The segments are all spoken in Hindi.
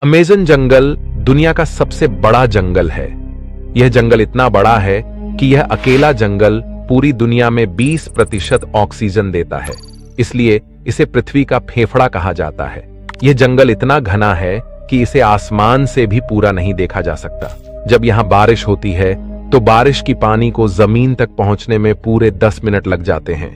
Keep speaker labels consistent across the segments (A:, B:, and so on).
A: अमेज़न जंगल दुनिया का सबसे बड़ा जंगल है। यह जंगल इतना बड़ा है कि यह अकेला जंगल पूरी दुनिया में 20% ऑक्सीजन देता है, इसलिए इसे पृथ्वी का फेफड़ा कहा जाता है। यह जंगल इतना घना है कि इसे आसमान से भी पूरा नहीं देखा जा सकता। जब यहाँ बारिश होती है तो बारिश की पानी को जमीन तक पहुंचने में पूरे 10 मिनट लग जाते हैं।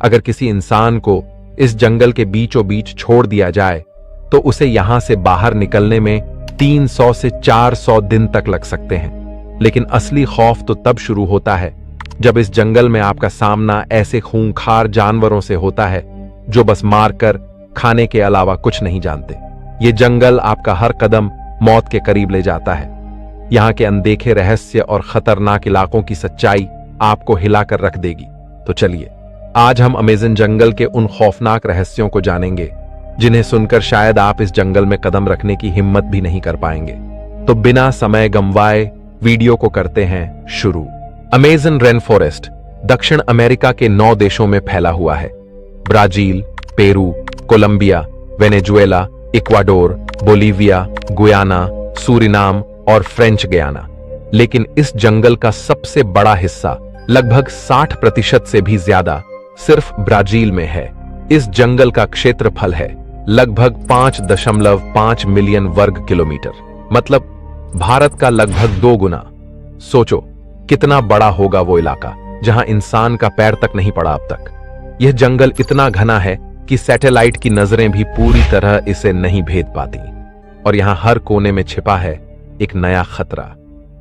A: अगर किसी इंसान को इस जंगल के बीचों बीच छोड़ दिया जाए तो उसे यहां से बाहर निकलने में 300 से 400 दिन तक लग सकते हैं। लेकिन असली खौफ तो तब शुरू होता है जब इस जंगल में आपका सामना ऐसे खूंखार जानवरों से होता है जो बस मारकर खाने के अलावा कुछ नहीं जानते। ये जंगल आपका हर कदम मौत के करीब ले जाता है। यहाँ के अनदेखे रहस्य और खतरनाक इलाकों की सच्चाई आपको हिलाकर रख देगी। तो चलिए, आज हम अमेज़न जंगल के उन खौफनाक रहस्यों को जानेंगे जिन्हें सुनकर शायद आप इस जंगल में कदम रखने की हिम्मत भी नहीं कर पाएंगे। तो बिना समय गंवाए वीडियो को करते हैं शुरू। अमेज़न रेन फॉरेस्ट दक्षिण अमेरिका के 9 देशों में फैला हुआ है। Brazil, Peru, Colombia, Venezuela, Ecuador, Bolivia, Guyana, Suriname और फ्रेंच गयाना। लेकिन इस जंगल का सबसे बड़ा हिस्सा, लगभग 60% से भी ज्यादा, सिर्फ ब्राजील में है। इस जंगल का क्षेत्रफल है लगभग 5.5 मिलियन वर्ग किलोमीटर, मतलब भारत का लगभग 2 गुना। सोचो कितना बड़ा होगा वो इलाका जहां इंसान का पैर तक नहीं पड़ा अब तक। यह जंगल इतना घना है कि सैटेलाइट की नजरें भी पूरी तरह इसे नहीं भेद पाती। और यहां हर कोने में छिपा है एक नया खतरा,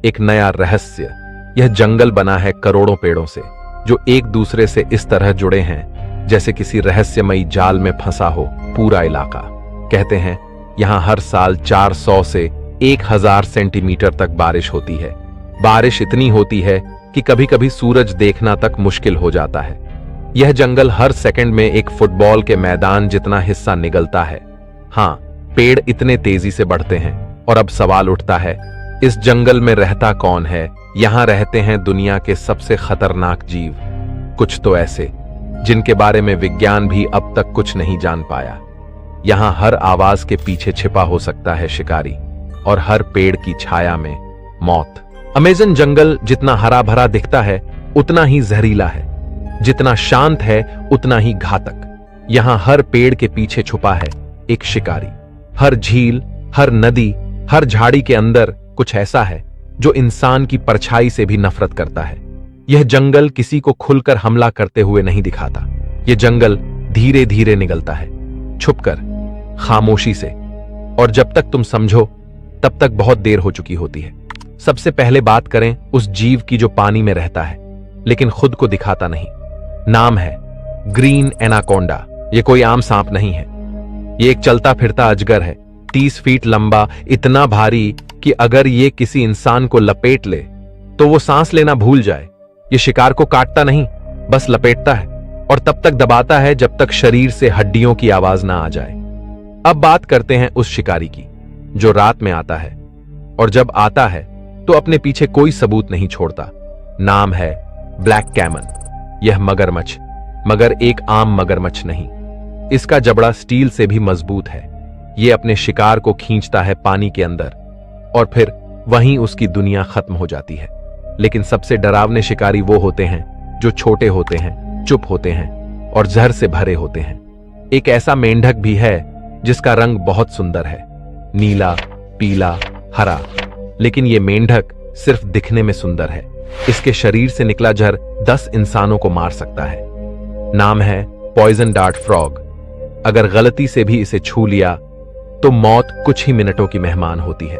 A: एक नया रहस्य। यह जंगल बना है करोड़ों पेड़ों से जो एक दूसरे से इस तरह जुड़े हैं जैसे किसी रहस्यमयी जाल में फंसा हो पूरा इलाका। कहते हैं यहां हर साल 400 से 1000 सेंटीमीटर तक बारिश होती है। बारिश इतनी होती है कि कभी कभी सूरज देखना तक मुश्किल हो जाता है। यह जंगल हर सेकंड में एक फुटबॉल के मैदान जितना हिस्सा निगलता है। हां, पेड़ इतने तेजी से बढ़ते हैं। और अब सवाल उठता है, इस जंगल में रहता कौन है? यहां रहते हैं दुनिया के सबसे खतरनाक जीव, कुछ तो ऐसे जिनके बारे में विज्ञान भी अब तक कुछ नहीं जान पाया। यहां हर आवाज के पीछे छिपा हो सकता है शिकारी, और हर पेड़ की छाया में मौत। अमेज़न जंगल जितना हरा भरा दिखता है उतना ही जहरीला है, जितना शांत है उतना ही घातक। यहां हर पेड़ के पीछे छुपा है एक शिकारी। हर झील, हर नदी, हर झाड़ी के अंदर कुछ ऐसा है जो इंसान की परछाई से भी नफरत करता है। यह जंगल किसी को खुलकर हमला करते हुए नहीं दिखाता। यह जंगल धीरे धीरे निगलता है, छुपकर, खामोशी से। और जब तक तुम समझो तब तक बहुत देर हो चुकी होती है। सबसे पहले बात करें उस जीव की जो पानी में रहता है लेकिन खुद को दिखाता नहीं। नाम है ग्रीन एनाकोंडा। यह कोई आम सांप नहीं है। यह एक चलता फिरता अजगर है, 30 फीट लंबा, इतना भारी कि अगर यह किसी इंसान को लपेट ले तो वो सांस लेना भूल जाए। यह शिकार को काटता नहीं, बस लपेटता है और तब तक दबाता है जब तक शरीर से हड्डियों की आवाज ना आ जाए। अब बात करते हैं उस शिकारी की जो रात में आता है, और जब आता है तो अपने पीछे कोई सबूत नहीं छोड़ता। नाम है ब्लैक कैमन। यह मगरमच्छ, मगर एक आम मगरमच्छ नहीं। इसका जबड़ा स्टील से भी मजबूत है। यह अपने शिकार को खींचता है पानी के अंदर और फिर वहीं उसकी दुनिया खत्म हो जाती है। लेकिन सबसे डरावने शिकारी वो होते हैं जो छोटे होते हैं, चुप होते हैं और जहर से भरे होते हैं। एक ऐसा मेंढक भी है जिसका रंग बहुत सुंदर है, नीला, पीला, हरा। लेकिन यह मेंढक सिर्फ दिखने में सुंदर है। इसके शरीर से निकला जहर 10 इंसानों को मार सकता है। नाम है पॉइजन डार्ट फ्रॉग। अगर गलती से भी इसे छू लिया तो मौत कुछ ही मिनटों की मेहमान होती है।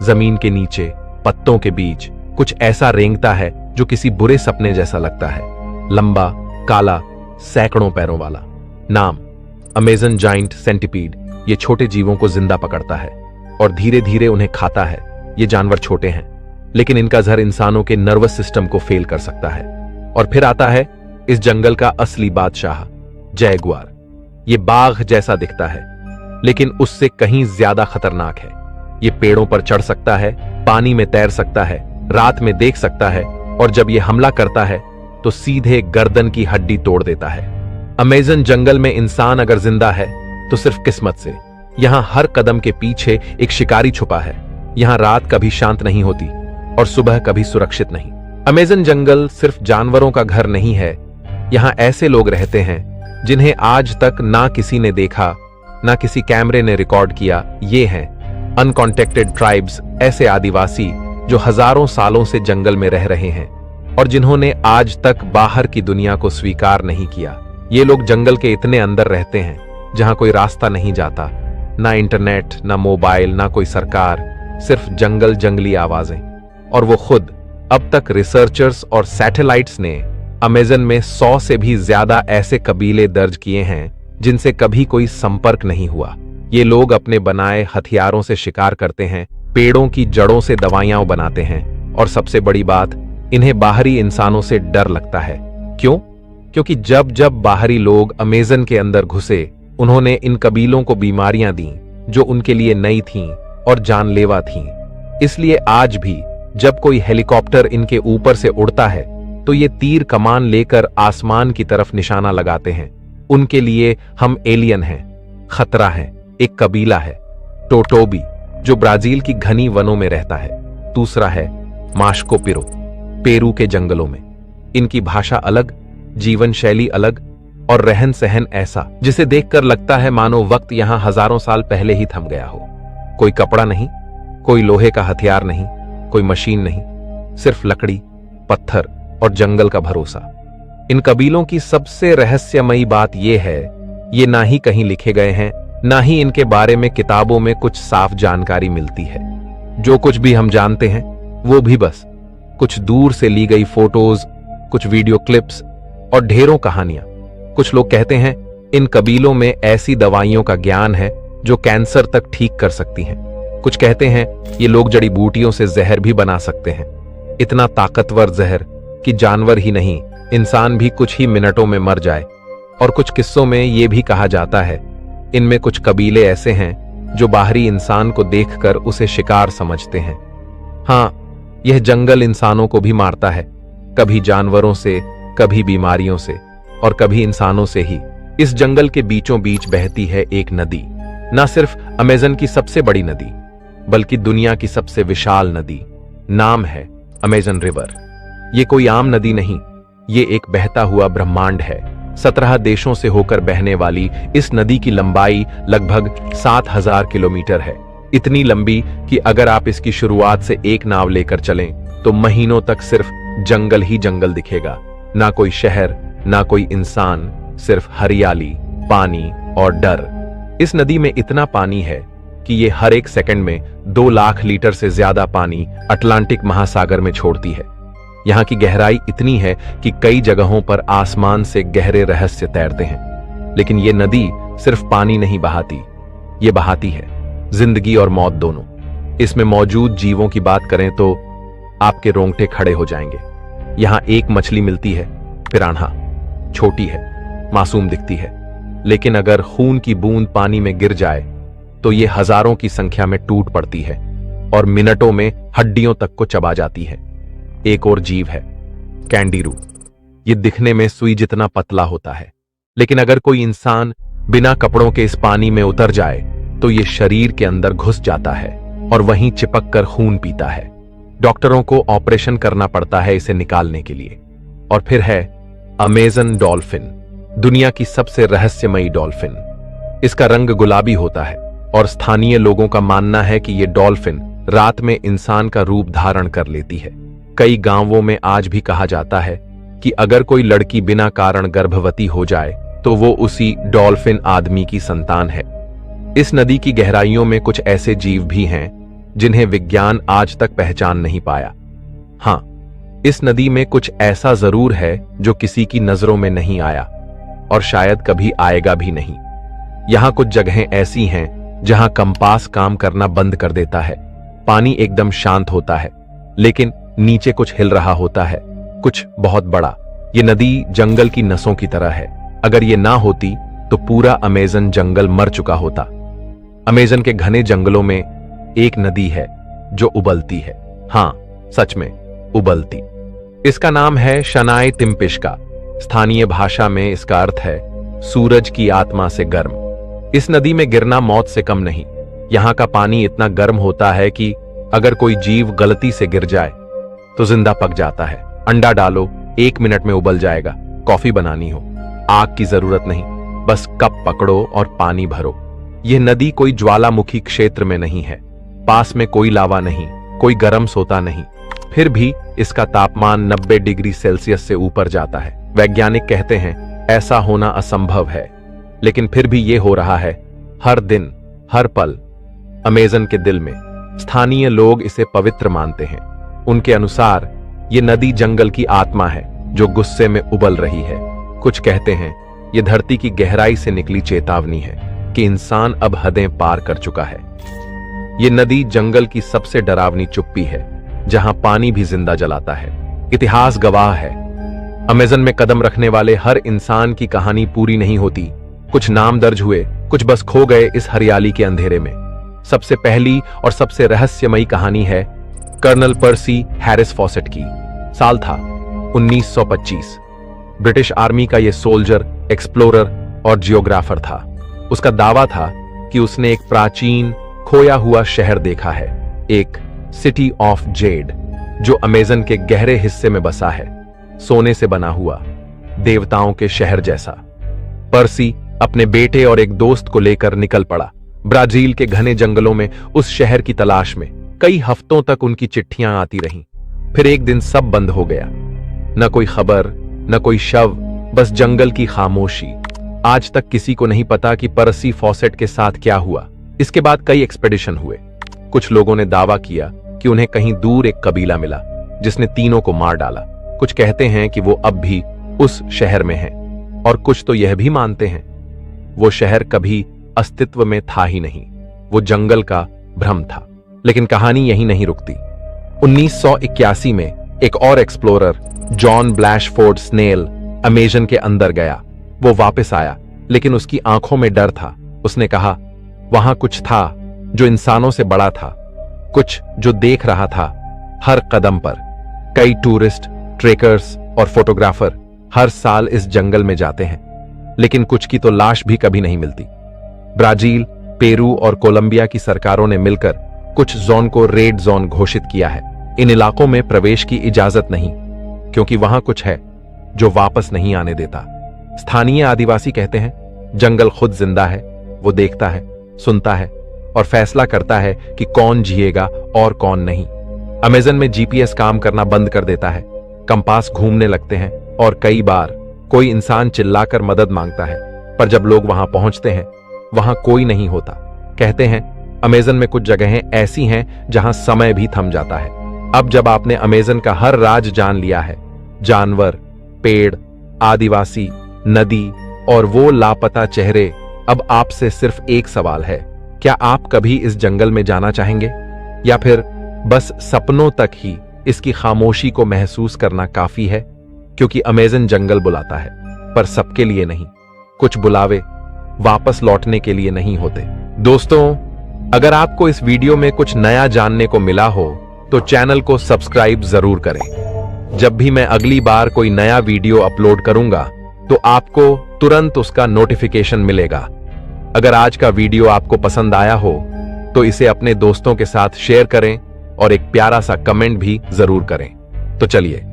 A: जमीन के नीचे, पत्तों के बीच कुछ ऐसा रेंगता है जो किसी बुरे सपने जैसा लगता है। लंबा, काला, सैकड़ों पैरों वाला। नाम अमेज़न जाइंट सेंटिपीड। ये छोटे जीवों को जिंदा पकड़ता है और धीरे धीरे उन्हें खाता है। ये जानवर छोटे हैं लेकिन इनका जहर इंसानों के नर्वस सिस्टम को फेल कर सकता है। और फिर आता है इस जंगल का असली बादशाह, जैगुआर। ये बाघ जैसा दिखता है लेकिन उससे कहीं ज्यादा खतरनाक है। ये पेड़ों पर चढ़ सकता है, पानी में तैर सकता है, रात में देख सकता है, और जब ये हमला करता है तो सीधे गर्दन की हड्डी तोड़ देता है। अमेज़न जंगल में इंसान अगर जिंदा है तो सिर्फ किस्मत से। यहाँ हर कदम के पीछे एक शिकारी छुपा है। यहाँ रात कभी शांत नहीं होती और सुबह कभी सुरक्षित नहीं। अमेज़न जंगल सिर्फ जानवरों का घर नहीं है। यहाँ ऐसे लोग रहते हैं जिन्हें आज तक ना किसी ने देखा, ना किसी कैमरे ने रिकॉर्ड किया। ये हैं अनकॉन्टेक्टेड ट्राइब्स, ऐसे आदिवासी जो हजारों सालों से जंगल में रह रहे हैं और जिन्होंने आज तक बाहर की दुनिया को स्वीकार नहीं किया। ये लोग जंगल के इतने अंदर रहते हैं जहां कोई रास्ता नहीं जाता, ना इंटरनेट, ना मोबाइल, ना कोई सरकार, सिर्फ जंगल, जंगली आवाजें। और वो खुद अब तक रिसर्चर्स और सैटेलाइट्स ने अमेज़न में 100 से भी ज्यादा ऐसे कबीले दर्ज किए हैं जिनसे कभी कोई संपर्क नहीं हुआ। ये लोग अपने बनाए हथियारों से शिकार करते हैं, पेड़ों की जड़ों से दवाइयां बनाते हैं और सबसे बड़ी बात, इन्हें बाहरी इंसानों से डर लगता है। क्यों? क्योंकि जब जब बाहरी लोग अमेज़न के अंदर घुसे, उन्होंने इन कबीलों को बीमारियां दी जो उनके लिए नई थीं और जानलेवा थीं। इसलिए आज भी जब कोई हेलीकॉप्टर इनके ऊपर से उड़ता है तो ये तीर कमान लेकर आसमान की तरफ निशाना लगाते हैं। उनके लिए हम एलियन हैं, खतरा है। एक कबीला है टोटोबी जो ब्राजील की घनी वनों में रहता है। दूसरा है माश्को पिरो, पेरू के जंगलों में। इनकी भाषा अलग, जीवन शैली अलग और रहन सहन ऐसा जिसे देखकर लगता है मानो वक्त यहां हजारों साल पहले ही थम गया हो। कोई कपड़ा नहीं, कोई लोहे का हथियार नहीं, कोई मशीन नहीं, सिर्फ लकड़ी, पत्थर और जंगल का भरोसा। इन कबीलों की सबसे रहस्यमयी बात यह है, ये ना ही कहीं लिखे गए हैं, ना ही इनके बारे में किताबों में कुछ साफ जानकारी मिलती है। जो कुछ भी हम जानते हैं वो भी बस कुछ दूर से ली गई फोटोज, कुछ वीडियो क्लिप्स और ढेरों कहानियां। कुछ लोग कहते हैं इन कबीलों में ऐसी दवाइयों का ज्ञान है जो कैंसर तक ठीक कर सकती हैं। कुछ कहते हैं ये लोग जड़ी बूटियों से जहर भी बना सकते हैं, इतना ताकतवर जहर कि जानवर ही नहीं, इंसान भी कुछ ही मिनटों में मर जाए। और कुछ किस्सों में यह भी कहा जाता है इनमें कुछ कबीले ऐसे हैं जो बाहरी इंसान को देखकर उसे शिकार समझते हैं। हाँ, यह जंगल इंसानों को भी मारता है, कभी जानवरों से, कभी बीमारियों से और कभी इंसानों से ही। इस जंगल के बीचों बीच बहती है एक नदी, ना सिर्फ अमेज़न की सबसे बड़ी नदी बल्कि दुनिया की सबसे विशाल नदी। नाम है अमेज़न रिवर। ये कोई आम नदी नहीं, ये एक बहता हुआ ब्रह्मांड है। 17 देशों से होकर बहने वाली इस नदी की लंबाई लगभग 7000 किलोमीटर है। इतनी लंबी कि अगर आप इसकी शुरुआत से एक नाव लेकर चलें तो महीनों तक सिर्फ जंगल ही जंगल दिखेगा। ना कोई शहर, ना कोई इंसान, सिर्फ हरियाली, पानी और डर। इस नदी में इतना पानी है कि ये हर एक सेकंड में 2 लाख लीटर से ज्यादा पानी अटलांटिक महासागर में छोड़ती है। यहाँ की गहराई इतनी है कि कई जगहों पर आसमान से गहरे रहस्य तैरते हैं। लेकिन ये नदी सिर्फ पानी नहीं बहाती, ये बहाती है जिंदगी और मौत दोनों। इसमें मौजूद जीवों की बात करें तो आपके रोंगटे खड़े हो जाएंगे। यहाँ एक मछली मिलती है, पिरान्हा। छोटी है, मासूम दिखती है, लेकिन अगर खून की बूंद पानी में गिर जाए तो ये हजारों की संख्या में टूट पड़ती है और मिनटों में हड्डियों तक को चबा जाती है। एक और जीव है कैंडीरू। ये दिखने में सुई जितना पतला होता है, लेकिन अगर कोई इंसान बिना कपड़ों के इस पानी में उतर जाए तो ये शरीर के अंदर घुस जाता है और वहीं चिपक कर खून पीता है। डॉक्टरों को ऑपरेशन करना पड़ता है इसे निकालने के लिए। और फिर है अमेज़न डॉल्फिन, दुनिया की सबसे रहस्यमयी डॉल्फिन। इसका रंग गुलाबी होता है और स्थानीय लोगों का मानना है कि यह डॉल्फिन रात में इंसान का रूप धारण कर लेती है। कई गांवों में आज भी कहा जाता है कि अगर कोई लड़की बिना कारण गर्भवती हो जाए तो वो उसी डॉल्फिन आदमी की संतान है। इस नदी की गहराइयों में कुछ ऐसे जीव भी हैं जिन्हें विज्ञान आज तक पहचान नहीं पाया। हां, इस नदी में कुछ ऐसा जरूर है जो किसी की नजरों में नहीं आया और शायद कभी आएगा भी नहीं। यहां कुछ जगहें ऐसी हैं जहां कंपास काम करना बंद कर देता है। पानी एकदम शांत होता है, लेकिन नीचे कुछ हिल रहा होता है, कुछ बहुत बड़ा। ये नदी जंगल की नसों की तरह है। अगर ये ना होती तो पूरा अमेज़न जंगल मर चुका होता। अमेज़न के घने जंगलों में एक नदी है जो उबलती है। हां, सच में उबलती। इसका नाम है शनाय तिम्पिश्का। स्थानीय भाषा में इसका अर्थ है सूरज की आत्मा से गर्म। इस नदी में गिरना मौत से कम नहीं। यहाँ का पानी इतना गर्म होता है कि अगर कोई जीव गलती से गिर जाए तो जिंदा पक जाता है। अंडा डालो, 1 मिनट में उबल जाएगा। कॉफी बनानी हो, आग की जरूरत नहीं, बस कप पकड़ो और पानी भरो। यह नदी कोई ज्वालामुखी क्षेत्र में नहीं है, पास में कोई लावा नहीं, कोई गर्म सोता नहीं, फिर भी इसका तापमान 90 डिग्री सेल्सियस से ऊपर जाता है। वैज्ञानिक कहते हैं ऐसा होना असंभव है, लेकिन फिर भी ये हो रहा है हर दिन, हर पल। अमेज़न के दिल में स्थानीय लोग इसे पवित्र मानते हैं। उनके अनुसार ये नदी जंगल की आत्मा है जो गुस्से में उबल रही है। कुछ कहते हैं ये धरती की गहराई से निकली चेतावनी है कि इंसान अब हदें पार कर चुका है। ये नदी जंगल की सबसे डरावनी चुप्पी है, जहां पानी भी जिंदा जलाता है। इतिहास गवाह है, अमेज़न में कदम रखने वाले हर इंसान की कहानी पूरी नहीं होती। कुछ नाम दर्ज हुए, कुछ बस खो गए इस हरियाली के अंधेरे में। सबसे पहली और सबसे रहस्यमयी कहानी है कर्नल पर्सी हैरिस फॉसेट की। साल था 1925। ब्रिटिश आर्मी का यह सोल्जर, एक्सप्लोरर और जियोग्राफर था। उसका दावा था कि उसने एक प्राचीन खोया हुआ शहर देखा है, एक सिटी ऑफ जेड जो अमेज़न के गहरे हिस्से में बसा है, सोने से बना हुआ, देवताओं के शहर जैसा। पर्सी अपने बेटे और एक दोस्त को लेकर निकल पड़ा ब्राजील के घने जंगलों में उस शहर की तलाश में। कई हफ्तों तक उनकी चिट्ठियां आती रहीं। फिर एक दिन सब बंद हो गया, न कोई खबर, न कोई शव, बस जंगल की खामोशी। आज तक किसी को नहीं पता कि पर्सी फॉसेट के साथ क्या हुआ। इसके बाद कई एक्सपेडिशन हुए। कुछ लोगों ने दावा किया कि उन्हें कहीं दूर एक कबीला मिला जिसने तीनों को मार डाला। कुछ कहते हैं कि वो अब भी उस शहर में हैं, और कुछ तो यह भी मानते हैं वो शहर कभी अस्तित्व में था ही नहीं, वो जंगल का भ्रम था। लेकिन कहानी यहीं नहीं रुकती। 1981 में एक और एक्सप्लोरर जॉन ब्लैशफोर्ड स्नेल अमेज़न के अंदर गया। वो वापस आया, लेकिन उसकी आंखों में डर था। उसने कहा वहां कुछ था जो इंसानों से बड़ा था, कुछ जो देख रहा था हर कदम पर। कई टूरिस्ट, ट्रेकर्स और फोटोग्राफर हर साल इस जंगल में जाते हैं, लेकिन कुछ की तो लाश भी कभी नहीं मिलती। ब्राजील, पेरू और कोलंबिया की सरकारों ने मिलकर कुछ जोन को रेड जोन घोषित किया है। इन इलाकों में प्रवेश की इजाजत नहीं, क्योंकि वहां कुछ है जो वापस नहीं आने देता। स्थानीय आदिवासी कहते हैं जंगल खुद जिंदा है, वो देखता है, सुनता है और फैसला करता है कि कौन जिएगा और कौन नहीं। अमेज़न में जीपीएस काम करना बंद कर देता है, कंपास घूमने लगते हैं और कई बार कोई इंसान चिल्लाकर मदद मांगता है, पर जब लोग वहां पहुंचते हैं वहां कोई नहीं होता। कहते हैं अमेज़न में कुछ जगहें ऐसी हैं जहां समय भी थम जाता है। अब जब आपने अमेज़न का हर राज जान लिया है, जानवर, पेड़, आदिवासी, नदी और वो लापता चेहरे, अब आपसे सिर्फ एक सवाल है, क्या आप कभी इस जंगल में जाना चाहेंगे, या फिर बस सपनों तक ही इसकी खामोशी को महसूस करना काफी है? क्योंकि अमेज़न जंगल बुलाता है, पर सबके लिए नहीं। कुछ बुलावे वापस लौटने के लिए नहीं होते। दोस्तों, अगर आपको इस वीडियो में कुछ नया जानने को मिला हो तो चैनल को सब्सक्राइब जरूर करें। जब भी मैं अगली बार कोई नया वीडियो अपलोड करूंगा तो आपको तुरंत उसका नोटिफिकेशन मिलेगा। अगर आज का वीडियो आपको पसंद आया हो तो इसे अपने दोस्तों के साथ शेयर करें और एक प्यारा सा कमेंट भी जरूर करें। तो चलिए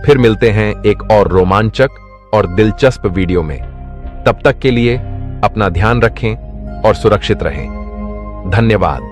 A: फिर मिलते हैं एक और रोमांचक और दिलचस्प वीडियो में। तब तक के लिए अपना ध्यान रखें और सुरक्षित रहें। धन्यवाद।